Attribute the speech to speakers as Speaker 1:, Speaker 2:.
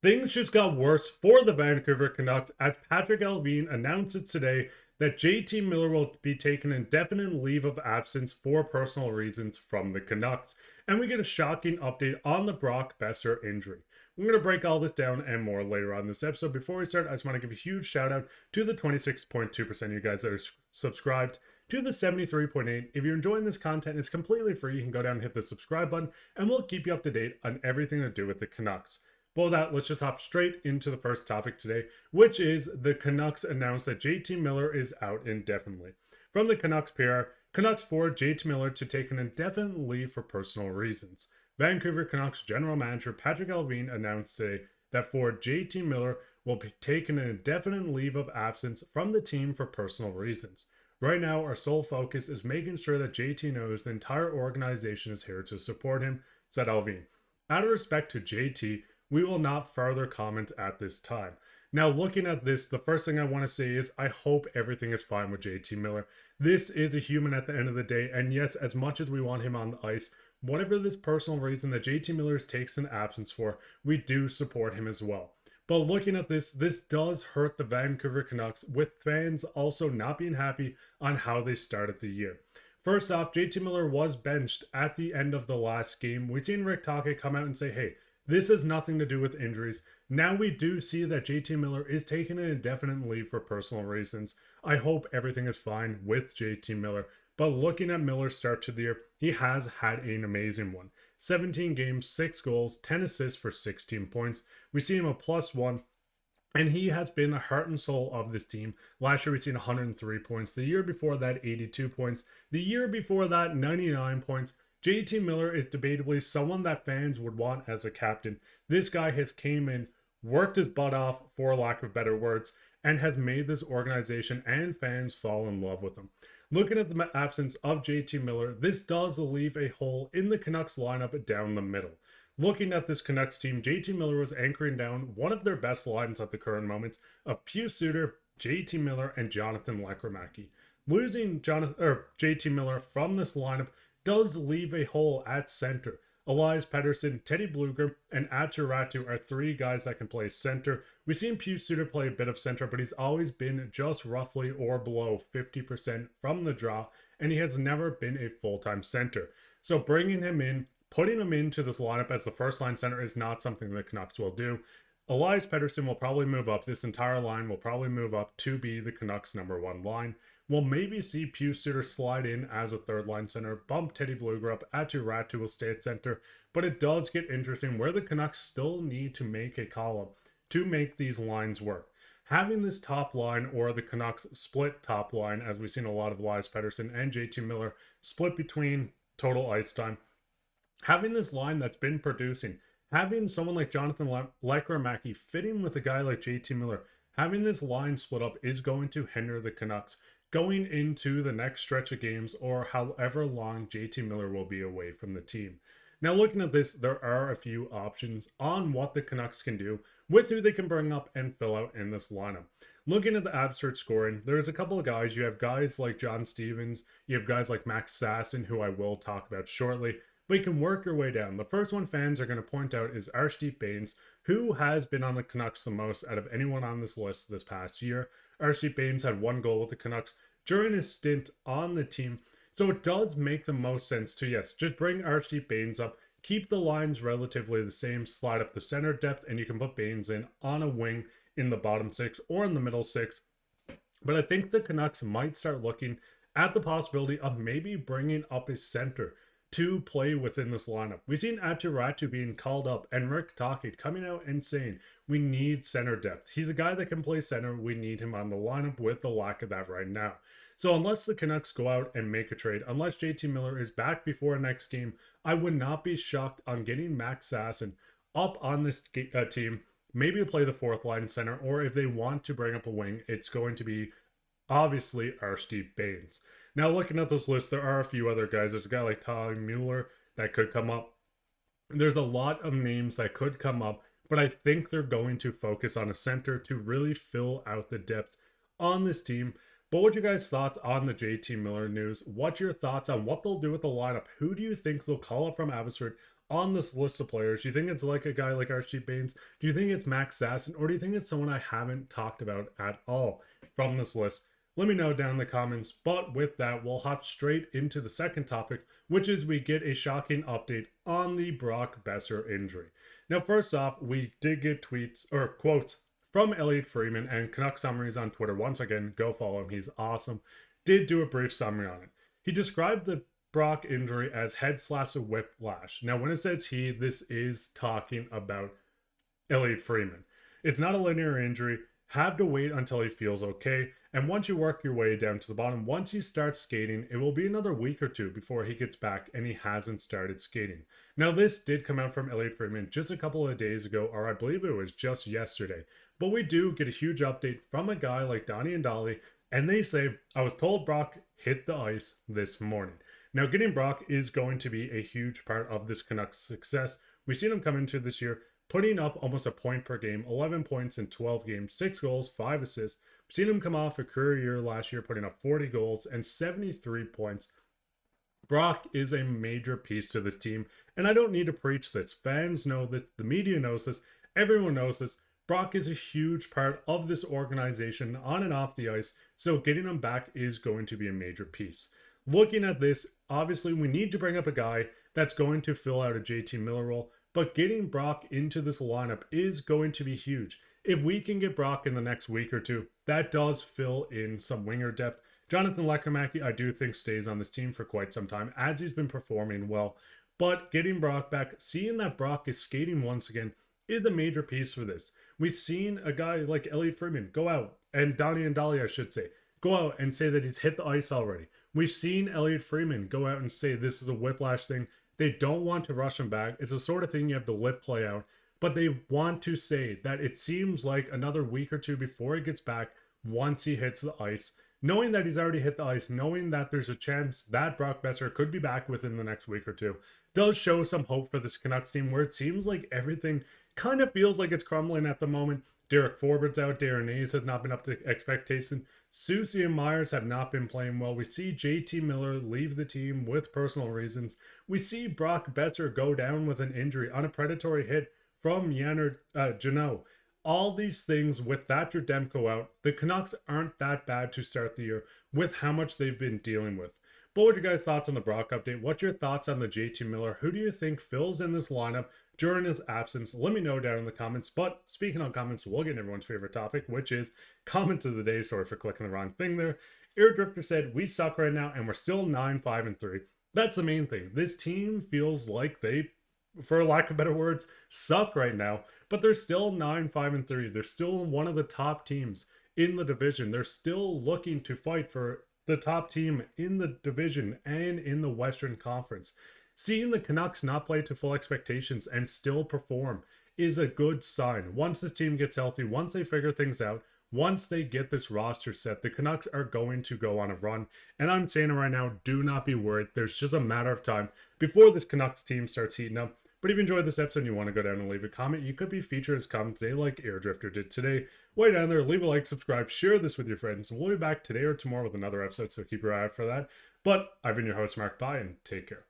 Speaker 1: Things just got worse for the Vancouver Canucks as Patrik Allvin announces today that J.T. Miller will be taking an indefinite leave of absence for personal reasons from the Canucks. And we get a shocking update on the Brock Boeser injury. We're going to break all this down and more later on this episode. Before we start, I just want to give a huge shout out to the 26.2% of you guys that are subscribed, to the 73.8%. If you're enjoying this content, it's completely free. You can go down and hit the subscribe button and we'll keep you up to date on everything to do with the Canucks. But with that, let's just hop straight into the first topic today, which is the Canucks announced that J.T. Miller is out indefinitely. From the Canucks PR, Canucks forward J.T. Miller to take an indefinite leave for personal reasons. Vancouver Canucks general manager Patrik Allvin announced today that forward J.T. Miller will be taking an indefinite leave of absence from the team for personal reasons. Right now, our sole focus is making sure that JT knows the entire organization is here to support him, said Allvin. Out of respect to JT, we will not further comment at this time. Now, looking at this, the first thing I want to say is I hope everything is fine with JT Miller. This is a human at the end of the day, and yes, as much as we want him on the ice, whatever this personal reason that JT Miller takes an absence for, we do support him as well. But looking at this does hurt the Vancouver Canucks, with fans also not being happy on how they started the year. First off, JT Miller was benched at the end of the last game. We've seen Rick Tocchet come out and say, hey, this has nothing to do with injuries. Now we do see that J.T. Miller is taking an indefinite leave for personal reasons. I hope everything is fine with J.T. Miller. But looking at Miller's start to the year, he has had an amazing one. 17 games, 6 goals, 10 assists for 16 points. We see him a +1. And he has been the heart and soul of this team. Last year we seen 103 points. The year before that, 82 points. The year before that, 99 points. J.T. Miller is debatably someone that fans would want as a captain. This guy has came in, worked his butt off, for lack of better words, and has made this organization and fans fall in love with him. Looking at the absence of J.T. Miller, this does leave a hole in the Canucks lineup down the middle. Looking at this Canucks team, J.T. Miller was anchoring down one of their best lines at the current moment of Pius Suter, J.T. Miller, and Jonathan Lekramacky. Losing J.T. Miller from this lineup does leave a hole at center. Elias Pettersson, Teddy Blueger, and Aatu Räty are 3 guys that can play center. We've seen Pius Suter play a bit of center, but he's always been just roughly or below 50% from the draw, and he has never been a full-time center. So bringing him in, putting him into this lineup as the first-line center is not something the Canucks will do. Elias Pettersson will probably move up. This entire line will probably move up to be the Canucks' #1 line. We'll maybe see Pius Suter slide in as a third-line center, bump Teddy Blueger up, Aatu Räty will stay at center, but it does get interesting where the Canucks still need to make a call-up to make these lines work. Having this top line, or the Canucks split top line, as we've seen a lot of Elias Pettersson and J.T. Miller split between total ice time, having this line that's been producing, having someone like Jonathan Lekramacky fitting with a guy like J.T. Miller, having this line split up is going to hinder the Canucks going into the next stretch of games, or however long J.T. Miller will be away from the team. Now, looking at this, there are a few options on what the Canucks can do with who they can bring up and fill out in this lineup. Looking at the absurd scoring, there's a couple of guys. You have guys like John Stevens, you have guys like Max Sasson, who I will talk about shortly, but you can work your way down. The first one fans are going to point out is Arshdeep Bains, who has been on the Canucks the most out of anyone on this list this past year. Arshdeep Bains had 1 goal with the Canucks during his stint on the team, so it does make the most sense to, yes, just bring Arshdeep Bains up, keep the lines relatively the same, slide up the center depth, and you can put Bains in on a wing in the bottom 6 or in the middle 6. But I think the Canucks might start looking at the possibility of maybe bringing up a center to play within this lineup. We've seen Aatu Räty being called up and Rick Tocchet coming out and saying we need center depth. He's a guy that can play center. We need him on the lineup with the lack of that right now. So unless the Canucks go out and make a trade, unless J.T. Miller is back before next game, I would not be shocked on getting Max Sasson up on this team, maybe to play the 4th line center, or if they want to bring up a wing, it's going to be obviously Arshdeep Bains. Now, looking at this list, there are a few other guys. There's a guy like Ty Mueller that could come up. There's a lot of names that could come up, but I think they're going to focus on a center to really fill out the depth on this team. But what are your guys' thoughts on the J.T. Miller news? What's your thoughts on what they'll do with the lineup? Who do you think they'll call up from Abbotsford on this list of players? Do you think it's like a guy like Archie Baines? Do you think it's Max Sasson? Or do you think it's someone I haven't talked about at all from this list? Let me know down in the comments. But with that, we'll hop straight into the second topic, which is we get a shocking update on the Brock Boeser injury. Now, first off, we did get tweets or quotes from Elliotte Friedman and Canucks Summaries on Twitter. Once again, go follow him. He's awesome. Did do a brief summary on it. He described the Brock injury as head/whiplash. Now, when it says he, this is talking about Elliotte Friedman. It's not a linear injury. Have to wait until he feels okay. And once you work your way down to the bottom, once he starts skating, it will be another week or two before he gets back, and he hasn't started skating. Now, this did come out from Elliotte Friedman just a couple of days ago, or I believe it was just yesterday. But we do get a huge update from a guy like Donnie and Dolly, and they say, I was told Brock hit the ice this morning. Now, getting Brock is going to be a huge part of this Canucks success. We've seen him come into this year putting up almost a point per game, 11 points in 12 games, 6 goals, 5 assists. We've seen him come off a career year last year, putting up 40 goals and 73 points. Brock is a major piece to this team, and I don't need to preach this. Fans know this, the media knows this, everyone knows this. Brock is a huge part of this organization on and off the ice, so getting him back is going to be a major piece. Looking at this, obviously we need to bring up a guy that's going to fill out a J.T. Miller role, but getting Brock into this lineup is going to be huge. If we can get Brock in the next week or two, that does fill in some winger depth. Jonathan Lekkerimäki, I do think, stays on this team for quite some time, as he's been performing well. But getting Brock back, seeing that Brock is skating once again, is a major piece for this. We've seen a guy like Elliotte Friedman go out, and Donnie and Dolly, I should say, go out and say that he's hit the ice already. We've seen Elliotte Friedman go out and say this is a whiplash thing. They don't want to rush him back. It's the sort of thing you have to let play out. But they want to say that it seems like another week or two before he gets back, once he hits the ice, knowing that he's already hit the ice, knowing that there's a chance that Brock Boeser could be back within the next week or two, does show some hope for this Canucks team, where it seems like everything kind of feels like it's crumbling at the moment. Derek Forbort's out. Darren Hayes has not been up to expectation. Susie and Myers have not been playing well. We see J.T. Miller leave the team with personal reasons. We see Brock Boeser go down with an injury on a predatory hit from Yanner Janot. All these things with Thatcher Demko out, the Canucks aren't that bad to start the year with how much they've been dealing with. But what are your guys' thoughts on the Brock update? What's your thoughts on the J.T. Miller? Who do you think fills in this lineup during his absence? Let me know down in the comments. But speaking on comments, we'll get into everyone's favorite topic, which is comments of the day. Sorry for clicking the wrong thing there. Airdrifter said, we suck right now and we're still 9-5-3. That's the main thing. This team feels like they, for lack of better words, suck right now, but they're still 9-5-3. They're still one of the top teams in the division. They're still looking to fight for the top team in the division and in the Western Conference. Seeing the Canucks not play to full expectations and still perform is a good sign. Once this team gets healthy, once they figure things out, once they get this roster set, the Canucks are going to go on a run. And I'm saying it right now, do not be worried. There's just a matter of time before this Canucks team starts heating up. But if you enjoyed this episode and you want to go down and leave a comment, you could be featured as comment today like Airdrifter did today. Way down there, leave a like, subscribe, share this with your friends. We'll be back today or tomorrow with another episode, so keep your eye out for that. But I've been your host, Mark. Bye, and take care.